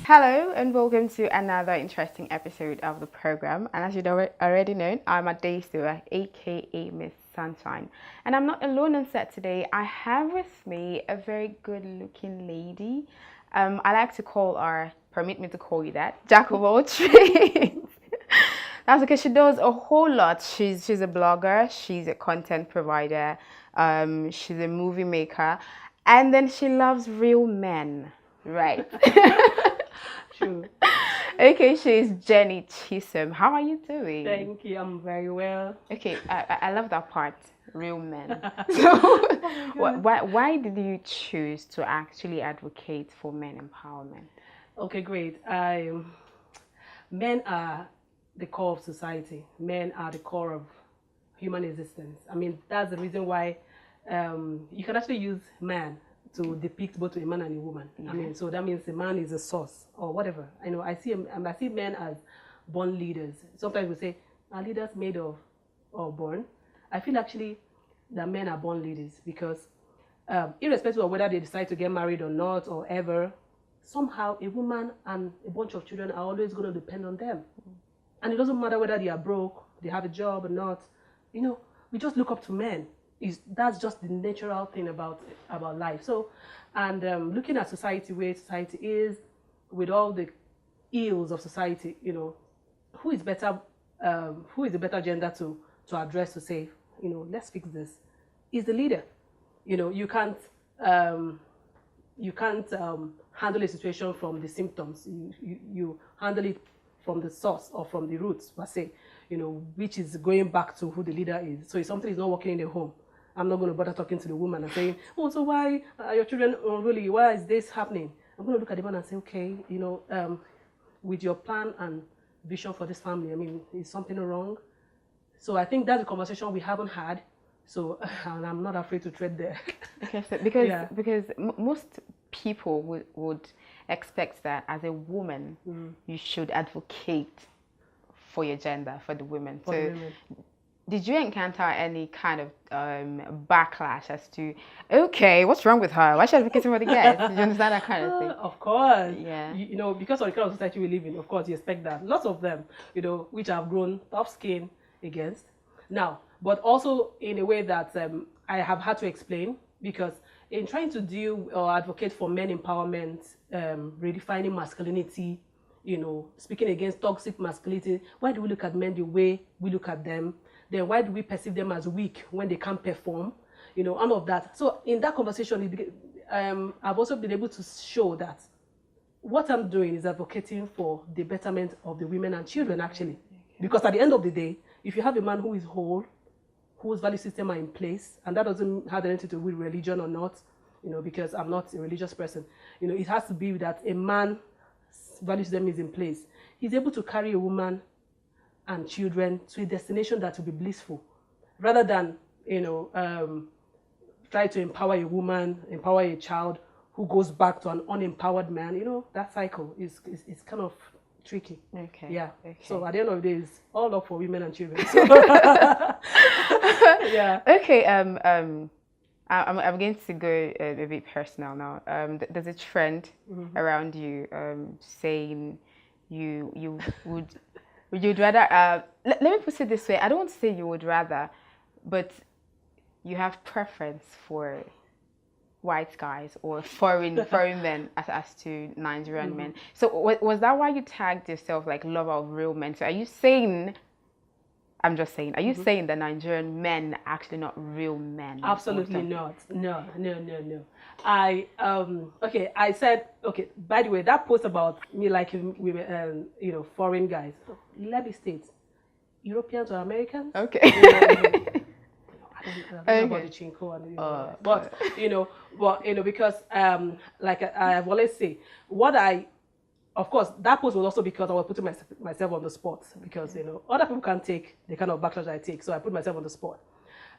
Hello and welcome to another interesting episode of the program. And as you already know, I'm Adesuwa, aka Miss Sunshine. And I'm not alone on set today. I have with me a very good-looking lady. I like to call her, permit me to call you that, Jack of all trades. That's because she does a whole lot. She's a blogger, she's a content provider, she's a movie maker, and then she loves real men. Right. True. Okay, she's Jenny Chisom. How are you doing? Thank you. I'm very well. Okay, I love that part. Real men. So, why did you choose to actually advocate for men empowerment? Okay, great. Men are the core of society. Men are the core of human existence. I mean, that's the reason why you can actually use man to depict both a man and a woman. I mean, so that means a man is a source or whatever. I see men as born leaders. Sometimes we say, are leaders made of or born? I feel actually that men are born leaders because irrespective of whether they decide to get married or not or ever, somehow a woman and a bunch of children are always going to depend on them. And it doesn't matter whether they are broke, they have a job or not. We just look up to men. That's just the natural thing about life. So, and looking at society, where society is, with all the ills of society, who is better? Who is the better gender to address, to say, let's fix this? Is the leader. You can't handle a situation from the symptoms. You handle it from the source or from the roots, per se. Which is going back to who the leader is. So if something is not working in the home, I'm not going to bother talking to the woman and saying, oh, so why are your children unruly? Why is this happening? I'm going to look at the man and say, okay, with your plan and vision for this family, I mean, is something wrong? So I think that's a conversation we haven't had. So and I'm not afraid to tread there. Okay, so because most people would expect that as a woman, you should advocate for your gender, for the women. For the women. Did you encounter any kind of backlash as to, okay, what's wrong with her? Why should I advocate for the guys? Do you understand that kind of thing? Of course. Yeah. Because of the kind of society we live in, of course, you expect that. Lots of them, which have grown tough skin against. Now, but also in a way that I have had to explain, because in trying to deal or advocate for men empowerment, redefining masculinity, speaking against toxic masculinity, why do we look at men the way we look at them? Then why do we perceive them as weak when they can't perform? All of that. So in that conversation, I've also been able to show that what I'm doing is advocating for the betterment of the women and children, actually. Because at the end of the day, if you have a man who is whole, whose value system are in place, and that doesn't have anything to do with religion or not, because I'm not a religious person, it has to be that a man's value system is in place. He's able to carry a woman and children to a destination that will be blissful, rather than try to empower a woman, empower a child who goes back to an unempowered man. That cycle is kind of tricky. Okay. Yeah. Okay. So at the end of the day, it's all up for women and children. So yeah. Okay. I'm going to go a bit personal now. There's a trend around you saying you'd rather, let me put it this way. I don't want to say you would rather, but you have preference for white guys or foreign men as to Nigerian men. So was that why you tagged yourself like lover of real men? So are you saying, I'm just saying, are you saying that Nigerian men are actually not real men? Absolutely not. No. I said, by the way, that post about me liking women, foreign guys, let me state, Europeans or Americans? Okay. I don't know about the chinko and because like I have always say, of course, that post was also because I was putting myself on the spot, because other people can't take the kind of backlash I take, so I put myself on the spot.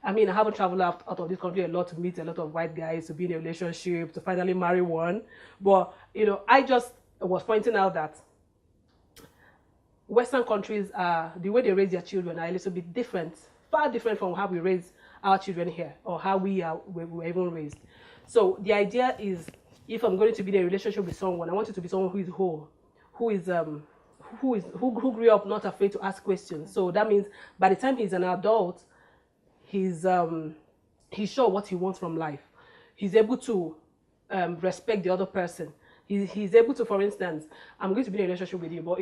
I mean, I haven't traveled out of this country a lot to meet a lot of white guys, to be in a relationship, to finally marry one. But I just was pointing out that Western countries the way they raise their children are a little bit different, far different from how we raise our children here, or how we were even raised. So the idea is if I'm going to be in a relationship with someone, I want it to be someone who is whole, who grew up not afraid to ask questions. So that means by the time he's an adult, he's sure what he wants from life. He's able to respect the other person. He's able to, for instance, I'm going to be in a relationship with you, but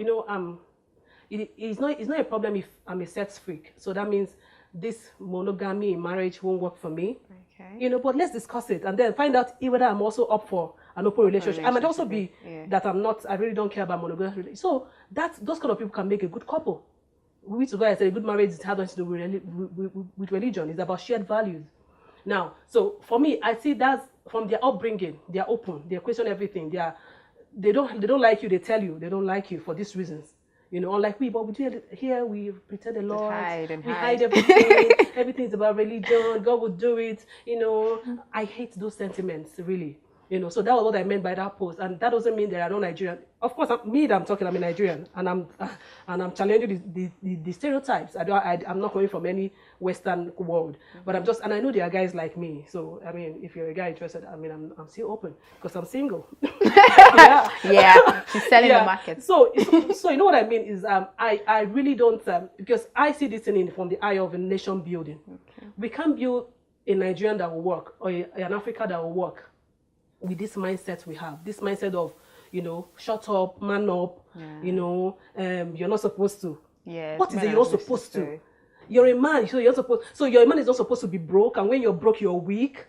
it's not a problem if I'm a sex freak. So that means this monogamy in marriage won't work for me. Okay. But let's discuss it and then find out whether I'm also up for an open relationship. I might also be that I'm not. I really don't care about monogamy. So those kind of people can make a good couple. We to go and say a good marriage has nothing to do with religion. It's about shared values. Now, so for me, I see that's from their upbringing. They're open. They question everything. They don't like you. They tell you they don't like you for these reasons. Unlike we, but we do here, we pretend a lot. We hide everything. Everything is about religion. God will do it. I hate those sentiments, really. So that was what I meant by that post, and that doesn't mean that I don't Nigerian. Of course, I'm a Nigerian, and I'm challenging the stereotypes. I'm not coming from any Western world, but and I know there are guys like me. So I mean, if you're a guy interested, I'm still open because I'm single. Yeah, she's selling the market. So you know what I mean is I really don't because I see this thing from the eye of a nation building. Okay. We can't build a Nigerian that will work or an Africa that will work with this mindset we have, this mindset of, shut up, man up, you're not supposed to. Yeah. What is it you're not supposed to? You're a man, so your man is not supposed to be broke, and when you're broke, you're weak.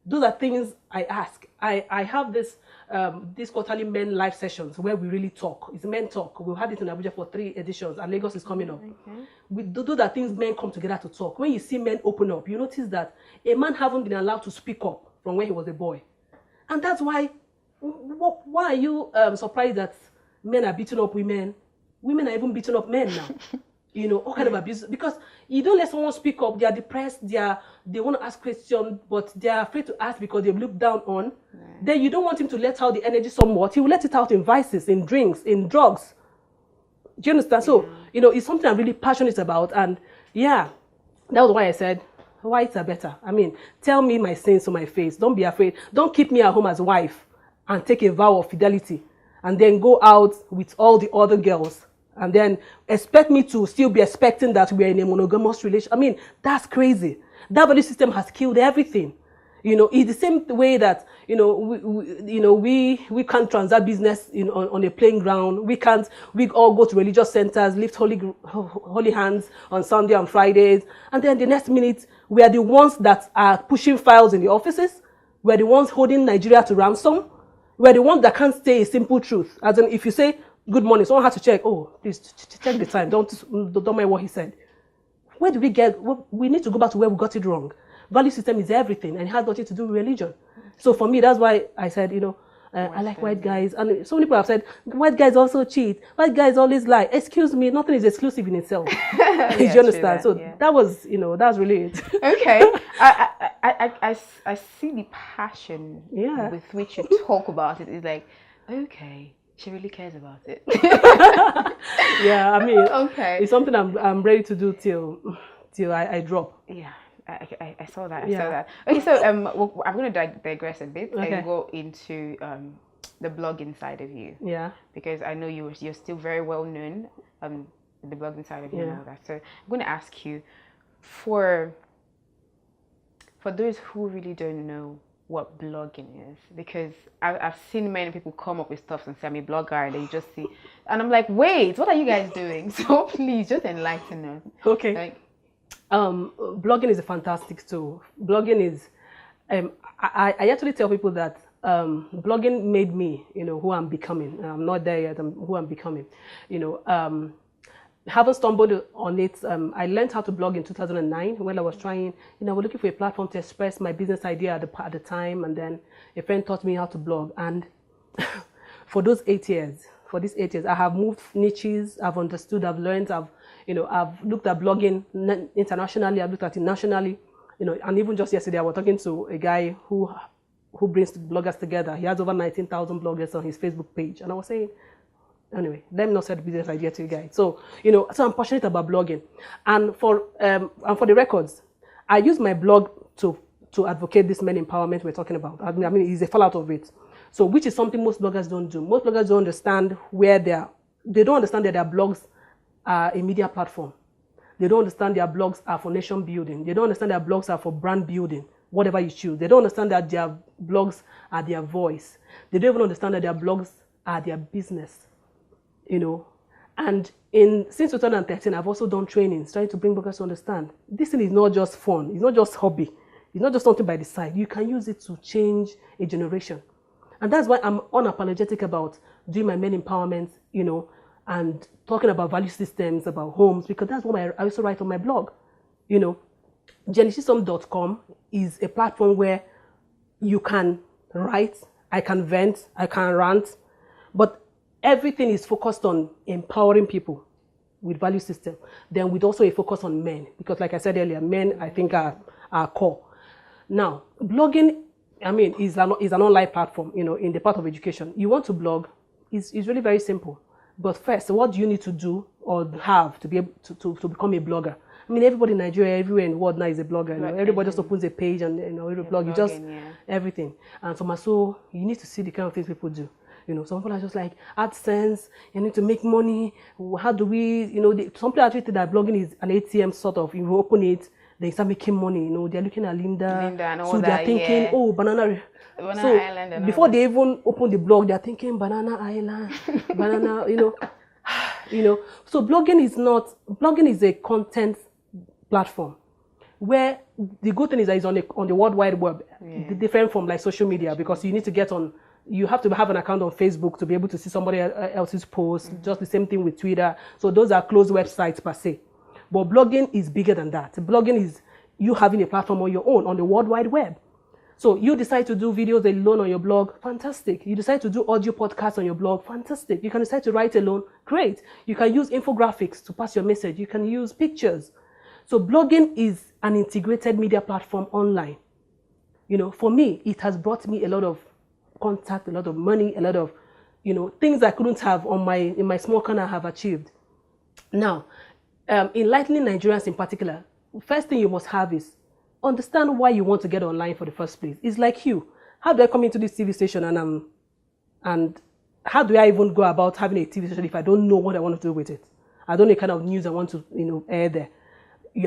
Those are things I ask. I have these quarterly men live sessions where we really talk. It's men talk. We've had it in Abuja for 3 editions, and Lagos is coming up. Okay. Those are things men come together to talk. When you see men open up, you notice that a man hasn't been allowed to speak up from when he was a boy. And that's why are you surprised that men are beating up women? Women are even beating up men now. All kind of abuse. Because you don't let someone speak up, they are depressed, they want to ask questions, but they are afraid to ask because they've looked down on. Yeah. Then you don't want him to let out the energy somewhat. He will let it out in vices, in drinks, in drugs. Do you understand? So, it's something I'm really passionate about. And that was why I said, whites are better. I mean, tell me my sins to my face. Don't be afraid. Don't keep me at home as a wife and take a vow of fidelity and then go out with all the other girls and then expect me to still be expecting that we're in a monogamous relationship. I mean, that's crazy. That value system has killed everything. It's the same way that, we can't transact business on a playing ground. We all go to religious centers, lift holy hands on Sunday and Fridays. And then the next minute, we are the ones that are pushing files in the offices. We're the ones holding Nigeria to ransom. We're the ones that can't say a simple truth. As in, if you say, good morning, someone has to check, please check the time. Don't mind what he said. Where do we we need to go back to where we got it wrong. Value system is everything, and it has nothing to do with religion. So for me, that's why I said, I like white guys. And so many people have said, white guys also cheat. White guys always lie. Excuse me, nothing is exclusive in itself. Do you understand? That was, that's really it. Okay. I see the passion with which you talk about it. It's like, okay, she really cares about it. I mean, okay. It's something I'm ready to do till I drop. Yeah. I saw that. I saw that. Okay, so I'm going to digress a bit and go into the blogging side of you. Yeah. Because I know you're still very well known the blogging side of you and all that. So I'm going to ask you, for those who really don't know what blogging is, because I've seen many people come up with stuff and say I'm a blogger, and then you just see, and I'm like, wait, what are you guys doing? So please just enlighten us. Okay. Blogging is a fantastic tool. Blogging is, I actually tell people that blogging made me, who I'm becoming. I'm not there yet, I'm who I'm becoming. Haven't stumbled on it. I learned how to blog in 2009 when I was trying, I was looking for a platform to express my business idea at the time. And then a friend taught me how to blog. And for these 8 years, I have moved niches, I've understood, I've learned, I've looked at blogging internationally, I've looked at it nationally, and even just yesterday I was talking to a guy who brings bloggers together. He has over 19,000 bloggers on his Facebook page. And I was saying, anyway, let me not say the business idea to you guys. So, so I'm passionate about blogging. And for the records, I use my blog to to advocate this men empowerment we're talking about. I mean, it's a fallout of it. So, which is something most bloggers don't do. Most bloggers don't understand they don't understand that their blogs are a media platform. They don't understand their blogs are for nation building. They don't understand their blogs are for brand building, whatever you choose. They don't understand that their blogs are their voice. They don't even understand that their blogs are their business, And since 2013, I've also done trainings trying to bring bloggers to understand this thing is not just fun. It's not just hobby. It's not just something by the side. You can use it to change a generation. And that's why I'm unapologetic about doing my men empowerment, and talking about value systems, about homes, because that's what I also write on my blog. JennyChisom.com is a platform where you can write, I can vent, I can rant, but everything is focused on empowering people with value system. Then with also a focus on men, because like I said earlier, men I think are core. Now, blogging, is an online platform, in the part of education. You want to blog, it's really very simple. But first, what do you need to do or have to be able to become a blogger? Everybody in Nigeria, everywhere in the world now is a blogger. Everybody just opens a page and every blog, you just everything. And so you need to see the kind of things people do. Some people are just like AdSense. You need to make money. How do we? Some people are treated that blogging is an ATM sort of. You open it, they start making money. They're looking at Linda and all so they're thinking, oh, banana Island. And before they even open the blog, they're thinking Banana Island, banana, So blogging is a content platform where the good thing is that it's on the World Wide Web, different from like social media, because you need to you have to have an account on Facebook to be able to see somebody else's post. Just the same thing with Twitter. So those are closed websites per se. But blogging is bigger than that. Blogging is you having a platform on your own on the World Wide Web. So you decide to do videos alone on your blog, fantastic. You decide to do audio podcasts on your blog, fantastic. You can decide to write alone, great. You can use infographics to pass your message. You can use pictures. So blogging is an integrated media platform online. For me, it has brought me a lot of contact, a lot of money, a lot of, things I couldn't have in my small corner have achieved. Now, enlightening Nigerians in particular, first thing you must have is understand why you want to get online for the first place. It's like you. How do I come into this TV station and how do I even go about having a TV station if I don't know what I want to do with it? I don't know the kind of news I want to air there.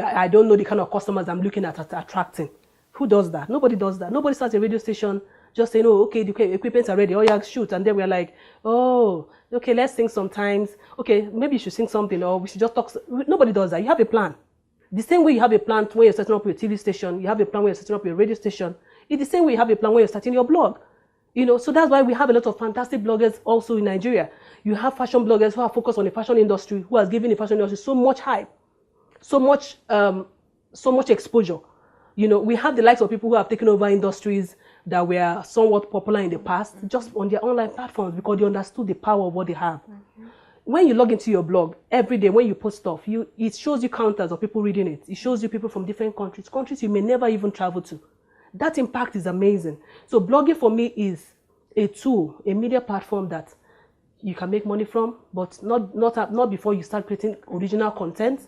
I don't know the kind of customers I'm looking at attracting. Who does that? Nobody does that. Nobody starts a radio station just saying, oh, okay, the equipment's are ready. Oh, yeah, shoot. And then we're like, oh, okay, let's sing sometimes. Okay, maybe you should sing something or we should just talk. Nobody does that. You have a plan. The same way you have a plan when you're setting up your TV station, you have a plan when you're setting up your radio station. It's the same way you have a plan when you're starting your blog. So that's why we have a lot of fantastic bloggers also in Nigeria. You have fashion bloggers who are focused on the fashion industry, who has given the fashion industry so much hype, so much exposure. We have the likes of people who have taken over industries that were somewhat popular in the past, just on their online platforms because they understood the power of what they have. When you log into your blog every day, when you post stuff, it shows you counters of people reading it. It shows you people from different countries you may never even travel to. That impact is amazing. So blogging for me is a tool, a media platform that you can make money from, but not before you start creating original content.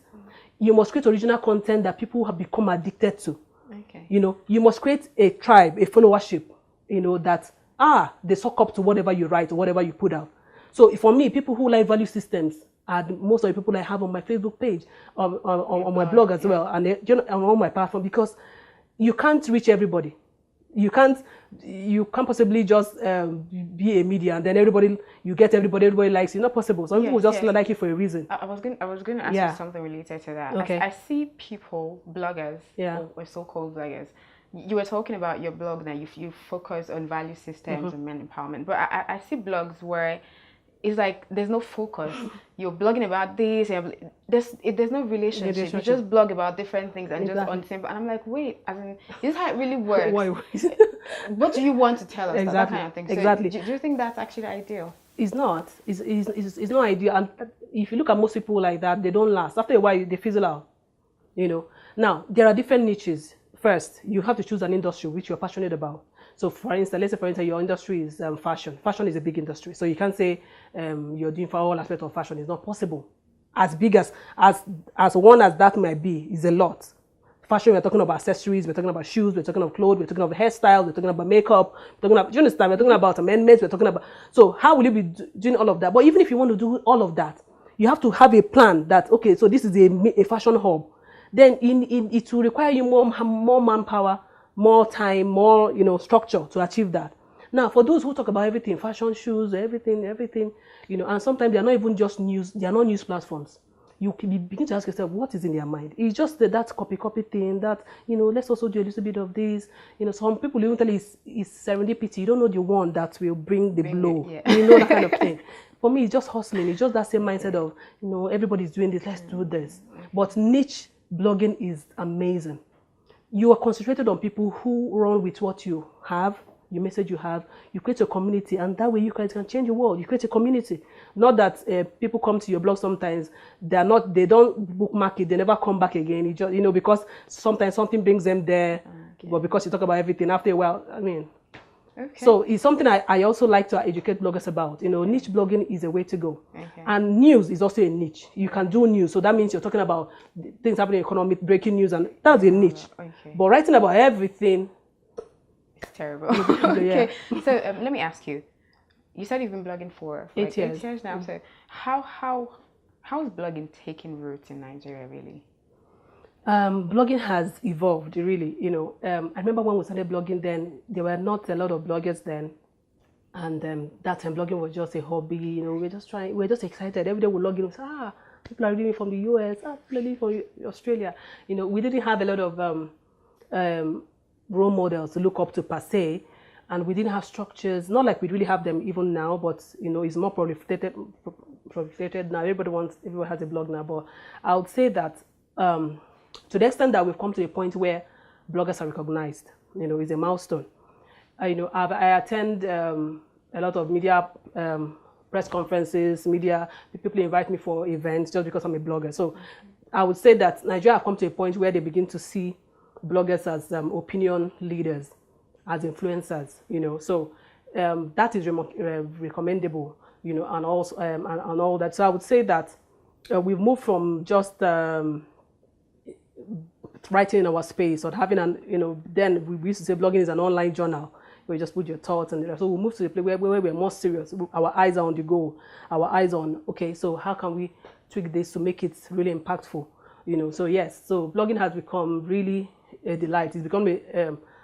You must create original content that people have become addicted to. Okay. You must create a tribe, a followership, that they suck up to whatever you write or whatever you put out. So for me, people who like value systems are most of the people I have on my Facebook page, on my blog as well, and on my platform, because you can't reach everybody. You can't possibly just be a media and then everybody likes you. Not possible. Some people just like you for a reason. I was going to ask you something related to that. Okay. I see people, bloggers, or so-called bloggers. You were talking about your blog now. You focus on value systems and men empowerment, but I see blogs where it's like there's no focus. You're blogging about this, and there's no relationship. You just blog about different things and just on simple. And I'm like, wait, this is how it really works. What do you want to tell us? Exactly. That kind of thing. So exactly. Do you think that's actually ideal? It's not. It's not ideal. And if you look at most people like that, they don't last. After a while, they fizzle out. Now there are different niches. First, you have to choose an industry which you're passionate about. So for instance, your industry is fashion. Fashion is a big industry. So you can't say you're doing for all aspects of fashion. It's not possible. As big as one as that might be, is a lot. fashion, we're talking about accessories, we're talking about shoes, we're talking about clothes, we're talking about hairstyles, we're talking about makeup, we're talking about, do you understand? We're talking about amendments, we're talking about, so how will you be doing all of that? But even if you want to do all of that, you have to have a plan that, okay, so this is a fashion hub. Then it will require you more manpower, more time, more, structure to achieve that. Now, for those who talk about everything, fashion, shoes, everything, and sometimes they are not even just news, they are not news platforms. You begin to ask yourself, what is in their mind? It's just that copy thing, that, let's also do a little bit of this. Some people even tell you it's serendipity. You don't know the one that will bring the blow. Yeah. That kind of thing. For me, it's just hustling. It's just that same mindset of, everybody's doing this, let's do this. But niche blogging is amazing. You are concentrated on people who run with what you have, your message you have, you create a community, and that way you guys can change the world. You create a community. Not that people come to your blog sometimes, they don't bookmark it, they never come back again. You just, because sometimes something brings them there, but because you talk about everything, after a while, Okay. So it's something I also like to educate bloggers about. Niche blogging is a way to go. Okay. And news is also a niche. You can do news. So that means you're talking about things happening in economy, breaking news, and that's a niche. Okay. But writing about everything, it's terrible. Okay. So let me ask you. You said you've been blogging for 8 years. 8 years now. So how is blogging taking root in Nigeria, really? Blogging has evolved, really. I remember when we started blogging then, there were not a lot of bloggers then. And that time blogging was just a hobby. We were just excited. Every day we log in and say, people are reading from the US, people are reading from Australia. We didn't have a lot of role models to look up to per se. And we didn't have structures, not like we really have them even now, but it's more proliferated now. Everybody has a blog now. But I would say that to the extent that we've come to a point where bloggers are recognized, is a milestone. I attend a lot of media press conferences, people invite me for events just because I'm a blogger. So I would say that Nigeria have come to a point where they begin to see bloggers as opinion leaders, as influencers, So that is recommendable, and also and all that. So I would say that we've moved from just writing in our space or having then we used to say blogging is an online journal where you just put your thoughts and so we moved to the place where we're more serious. Our eyes are on the goal. Our eyes on, okay, so how can we tweak this to make it really impactful? So yes, so blogging has become really a delight. It's become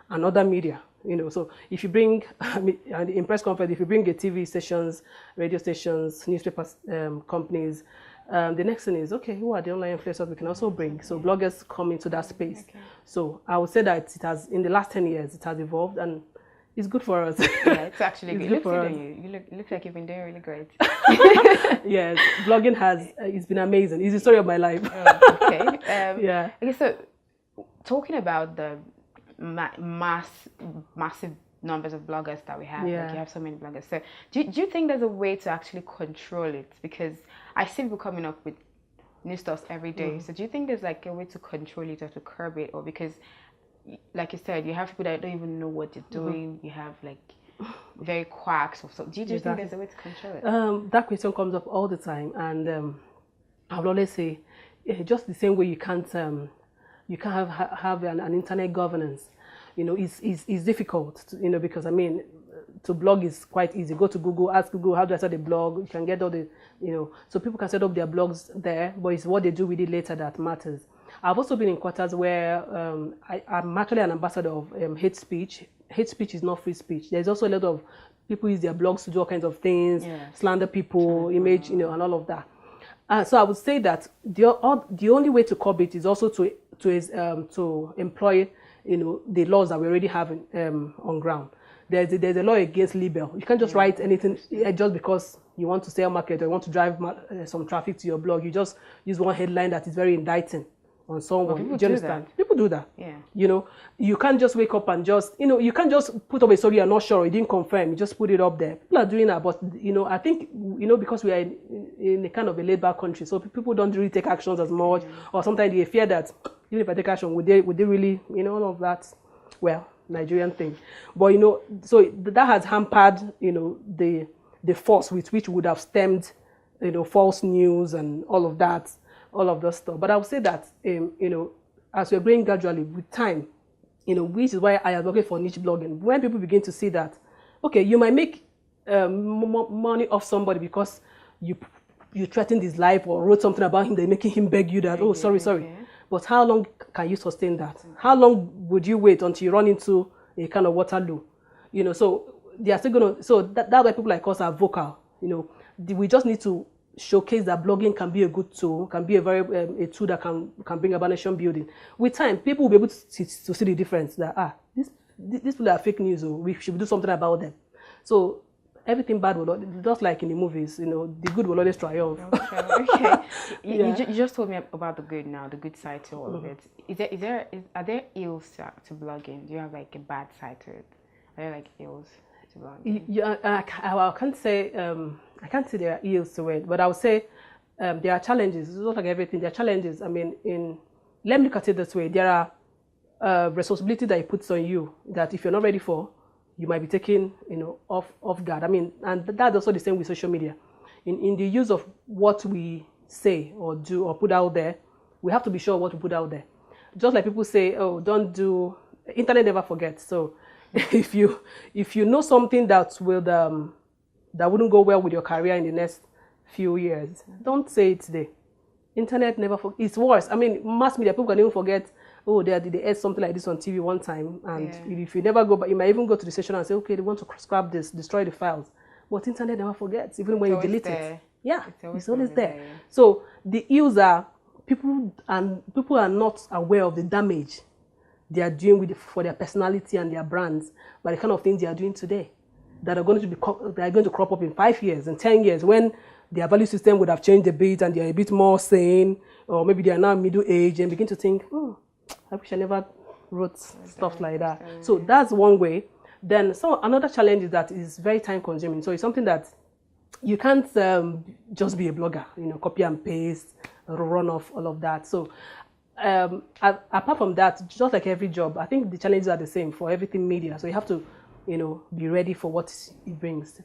another media. So if you bring, in press conference, if you bring a TV stations, radio stations, newspapers, companies, the next thing is, okay, who are the online influencers we can also bring? So bloggers come into that space. Okay. So I would say that it has, in the last 10 years, it has evolved and it's good for us. Yeah, it's actually good for us. You look like you've been doing really great. Yes, blogging it's been amazing. It's the story of my life. Oh, okay. Yeah. Okay, so talking about the massive numbers of bloggers that we have, like you have so many bloggers. So do you think there's a way to actually control it? Because I see people coming up with new stuff every day. So do you think there's like a way to control it or to curb it? Or because, like you said, you have people that don't even know what they're doing. You have like very quacks or so. Do you think there's a way to control it? That question comes up all the time, and I will always say, just the same way you can't have an internet governance. It's difficult, because to blog is quite easy. Go to Google, ask Google, how do I start a blog? You can get all the, so people can set up their blogs there, but it's what they do with it later that matters. I've also been in quarters where I'm actually an ambassador of hate speech. Hate speech is not free speech. There's also a lot of people use their blogs to do all kinds of things, slander people, image, and all of that. So I would say that the only way to curb it is also to employ the laws that we already have on ground. There's a law against libel. You can't just write anything just because you want to sell market or you want to drive some traffic to your blog. You just use one headline that is very indicting on someone. People do you understand? That. People do that. Yeah. You can't just wake up and just, you can't just put up a story you're not sure, you didn't confirm, you just put it up there. People are doing that, but, I think, because we are in a kind of a laid-back country, so people don't really take actions as much, or sometimes they fear that, even if I take action, would they really, all of that, well, Nigerian thing. But, so that has hampered, the force with which would have stemmed, false news and all of that. All of those stuff. But I would say that, as we're growing gradually with time, which is why I am looking for niche blogging. When people begin to see that, okay, you might make money off somebody because you threatened his life or wrote something about him, they're making him beg you that, oh, sorry. But how long can you sustain that? How long would you wait until you run into a kind of Waterloo? So they are still going to, so that's why people like us are vocal. We just need to showcase that blogging can be a good tool, can be a tool that can bring about nation building. With time, people will be able to see the difference that, these people are fake news, or we should do something about them. So everything bad will just like in the movies, the good will always triumph. Okay. You just told me about the good now, the good side to all of it. Are there ills to blogging? Do you have like a bad side to it? Are there like ills to blogging? Yeah, I can't say there are ills to it, but I would say there are challenges. It's not like everything. There are challenges. I mean, let me look at it this way. There are responsibility that it puts on you that if you're not ready for, you might be taken, off guard. I mean, and that's also the same with social media. In the use of what we say or do or put out there, we have to be sure what we put out there. Just like people say, oh, don't do, internet never forgets. So if you know something that wouldn't go well with your career in the next few years, don't say it today. Internet never forgets. It's worse. I mean, mass media, people can even forget, oh, they aired something like this on TV one time, and if you never go back, you might even go to the station and say, okay, they want to scrap this, destroy the files. But internet never forgets, even when you delete it. Yeah, it's always there. So the ills are people are not aware of the damage they are doing for their personality and their brands by the kind of things they are doing today that are going to crop up in 5 years and 10 years when their value system would have changed a bit and they're a bit more sane, or maybe they are now middle age and begin to think, I wish I never wrote stuff like that. So that's one way. Then another challenge is that it's very time consuming. So it's something that you can't just be a blogger, copy and paste, run off all of that. So apart from that, just like every job, I think the challenges are the same for everything media. So you have to, be ready for what it brings.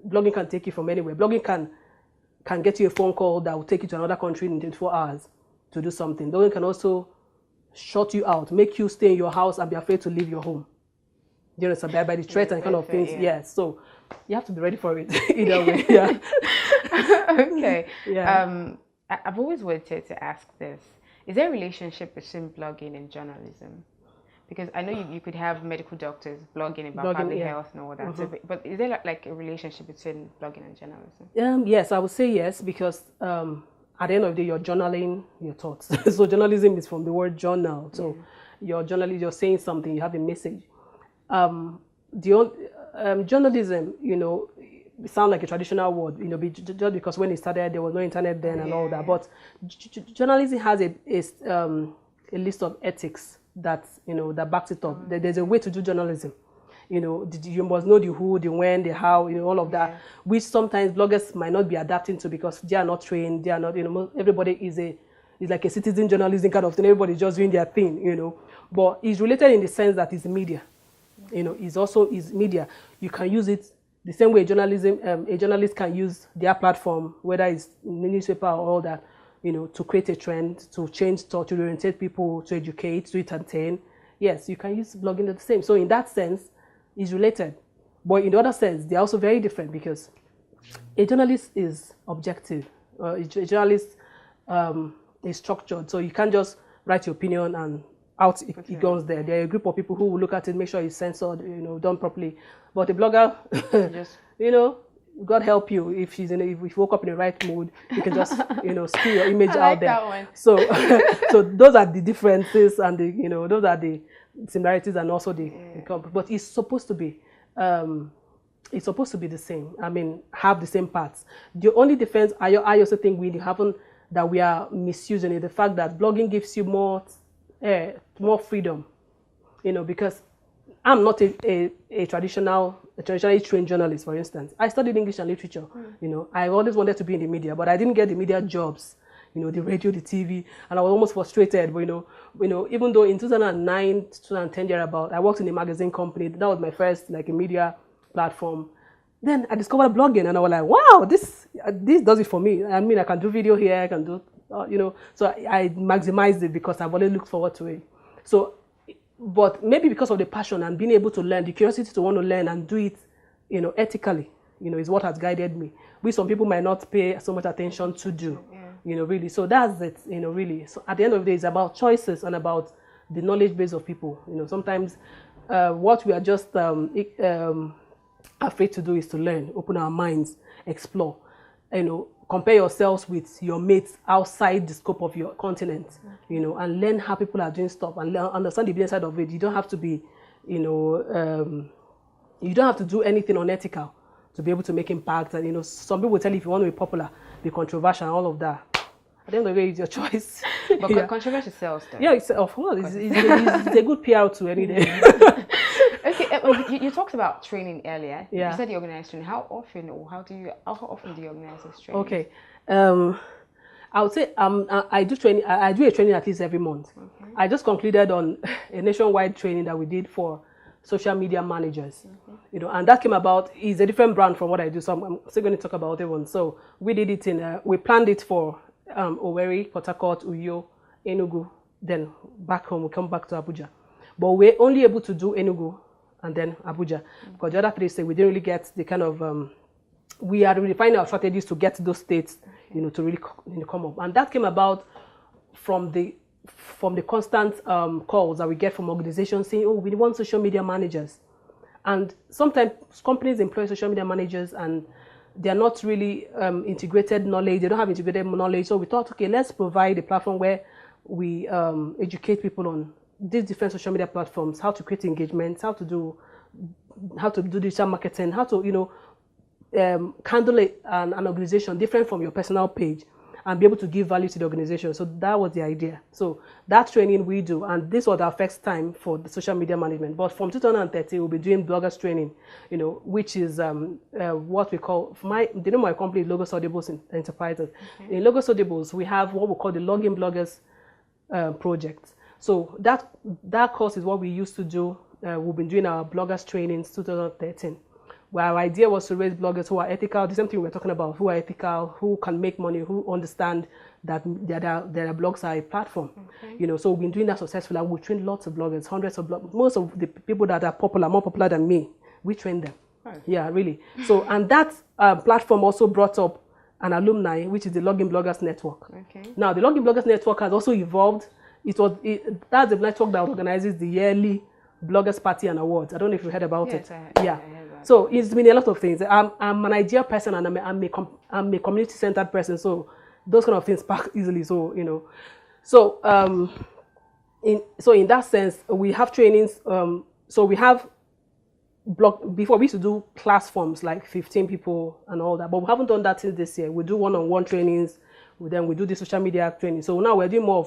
Blogging can take you from anywhere. Blogging can get you a phone call that will take you to another country in 24 hours to do something. Blogging can also shut you out, make you stay in your house and be afraid to leave your home. You know, survive by the threat and kind of things. Yes. So you have to be ready for it either way. Yeah. Okay. Yeah. I've always wanted to ask this. Is there a relationship between blogging and journalism? Because I know you could have medical doctors blogging about public health and all that. Mm-hmm. So, but is there like a relationship between blogging and journalism? Yes, I would say yes, because at the end of the day, you're journaling your thoughts. So journalism is from the word journal. So you're saying something, you have a message. Journalism, it sounds like a traditional word, just because when it started, there was no internet then and all that. But journalism has a list of ethics that backs it up. There's a way to do journalism. You must know the who, the when, the how, all of that, which sometimes bloggers might not be adapting to because they are not trained. They are not, everybody is like a citizen journalism kind of thing. Everybody's just doing their thing, But it's related in the sense that it's media. It's also media. You can use it the same way a journalist can use their platform, whether it's in the newspaper or all that, to create a trend, to change thought, to orientate people, to educate, to entertain. Yes, you can use blogging the same. So in that sense, it's related. But in the other sense, they're also very different because a journalist is objective. A journalist is structured. So you can't just write your opinion and out it goes there. There are a group of people who will look at it, make sure it's censored, done properly. But a blogger, God help you if if you woke up in the right mood, you can just spew your image out there. That one. So so those are the differences and those are the similarities and also the but it's supposed to be the same. I mean, have the same parts. The only difference I also think we haven't, that we are misusing it, the fact that blogging gives you more freedom, because I'm not a traditionally trained journalist, for instance. I studied English and literature. I always wanted to be in the media, but I didn't get the media jobs, the radio, the TV, and I was almost frustrated. But, even though in 2009, 2010, thereabout, I worked in a magazine company. That was my first, a media platform. Then I discovered blogging, and I was like, wow, this does it for me. I mean, I can do video here, I can do So I maximized it because I've always looked forward to it. So, but maybe because of the passion and being able to learn, the curiosity to want to learn and do it, ethically, is what has guided me. Which some people might not pay so much attention to do, really. So that's it, really. So at the end of the day, it's about choices and about the knowledge base of people. Sometimes what we are just afraid to do is to learn, open our minds, explore, compare yourselves with your mates outside the scope of your continent, and learn how people are doing stuff and understand the business side of it. You don't have to be, you don't have to do anything unethical to be able to make impact. And, some people will tell you if you want to be popular, be controversial and all of that. At the end of the day, it's your choice. But controversy sells, though. Yeah, of course. It's a good PR to any day. Okay, you talked about training earlier. Yeah. You said you organize training. How often do you organize this training? Okay. I would say I do training. I do a training at least every month. Okay. I just concluded on a nationwide training that we did for social media managers. And that came about. It's a different brand from what I do, so I'm still going to talk about it one. So we did it we planned it for Owerri, Port Harcourt, Uyo, Enugu. Then back home, we come back to Abuja. But we're only able to do Enugu and then Abuja. Because the other places, we didn't really get the kind of, we are refining our strategies to get those states, to really come up. And that came about from the constant calls that we get from organizations saying, oh, we want social media managers. And sometimes companies employ social media managers and they're not really integrated knowledge. They don't have integrated knowledge. So we thought, okay, let's provide a platform where we educate people on these different social media platforms, how to create engagement, how to do digital marketing, how to, handle an organization different from your personal page and be able to give value to the organization. So that was the idea. So that training we do, and this was our first time for the social media management. But from 2013, we'll be doing bloggers training, which is what we call, the name of my company is Logos Audibles Enterprises. Okay. In Logos Audibles, we have what we call the Login Bloggers project. So that course is what we used to do. We've been doing our bloggers trainings 2013. Where our idea was to raise bloggers who are ethical, the same thing we're talking about, who are ethical, who can make money, who understand that their blogs are a platform. Okay. So we've been doing that successfully. And we trained lots of bloggers, hundreds of bloggers. Most of the people that are popular, more popular than me, we trained them. Right. Yeah, really. So, and that platform also brought up an alumni, which is the Login Bloggers Network. Okay. Now, the Login Bloggers Network has also evolved. That's the network that organizes the yearly Bloggers Party and Awards. I don't know if you heard about it. Yeah. I heard that. So it's been a lot of things. I'm an idea person and I'm a community-centered person. So those kind of things pack easily. So So in that sense, we have trainings. So we have before we used to do class forms like 15 people and all that, but we haven't done that since this year. We do one-on-one trainings. Then we do the social media training. So now we're doing more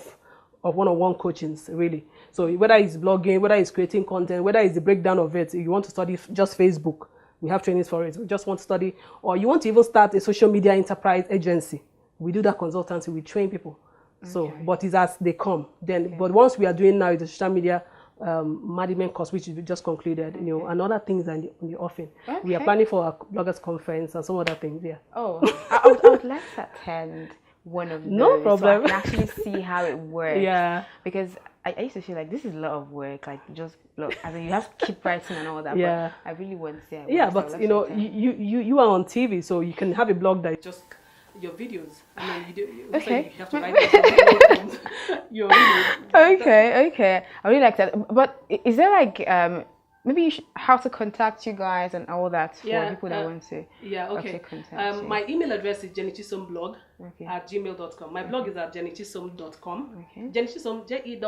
of one-on-one coachings, really. So whether it's blogging, whether it's creating content, whether it's the breakdown of it, you want to study just Facebook, we have trainings for it. We just want to study, or you want to even start a social media enterprise agency, we do that consultancy, we train people. Okay. So, but it's as they come. Then, okay. But once we are doing now is the social media management course, which we just concluded, okay. And other things in the offing. Okay. We are planning for a bloggers conference and some other things, yeah. Oh, I would like to attend one of those. No problem. So I can actually see how it works. Yeah. Because I used to feel like this is a lot of work. Like just look, I mean, you have to keep writing and all that. Yeah. But I really want to see it. Yeah, but you are on TV, so you can have a blog that just your videos. I mean, you have to write it. Okay. I really like that. But is there like maybe how to contact you guys and all that for people that want to? Yeah, okay. My email address is jennychisomblog@gmail.com. My blog is at jennychisom.com. Okay. Jenny Chisom, JENNY,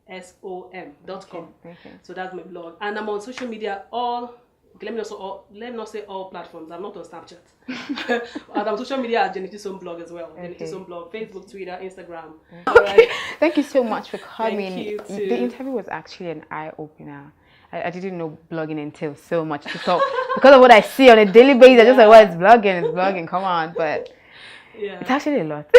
CHISOM.com. Okay. So that's my blog, and I'm on social media let me not say all platforms. I'm not on Snapchat. I'm on social media at Jenny Chisom blog as well. Okay. Jenny Chisom blog, Facebook, Twitter, Instagram. Okay. All right. Thank you so much for coming. Thank you too. The interview was actually an eye-opener. I didn't know blogging entails so much. So because of what I see on a daily basis, I just like, well, it's blogging. Come on, but it's actually a lot.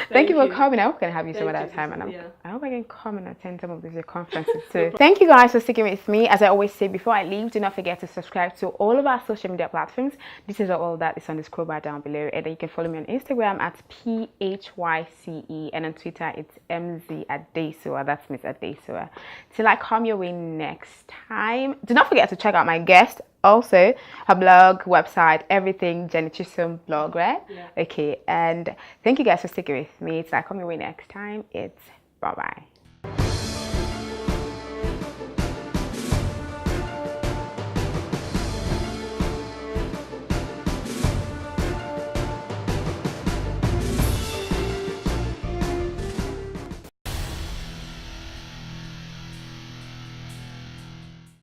Thank you for you. coming. I hope I can have you some Thank other you, time, and yeah. I hope I can come and attend some of these conferences too. Thank you guys for sticking with me. As I always say before I leave, do not forget to subscribe to all of our social media platforms. This is all that is on the scroll bar down below, and then you can follow me on Instagram at PHYCE, and on Twitter it's MZ Adesuwa. That's Miss Adesuwa. Till I come your way next time, do not forget to check out my guest. Also, her blog, website, everything, Jenny Chisom blog, right? Yeah. Okay, and thank you guys for sticking with me. Till I come your way next time, it's bye-bye.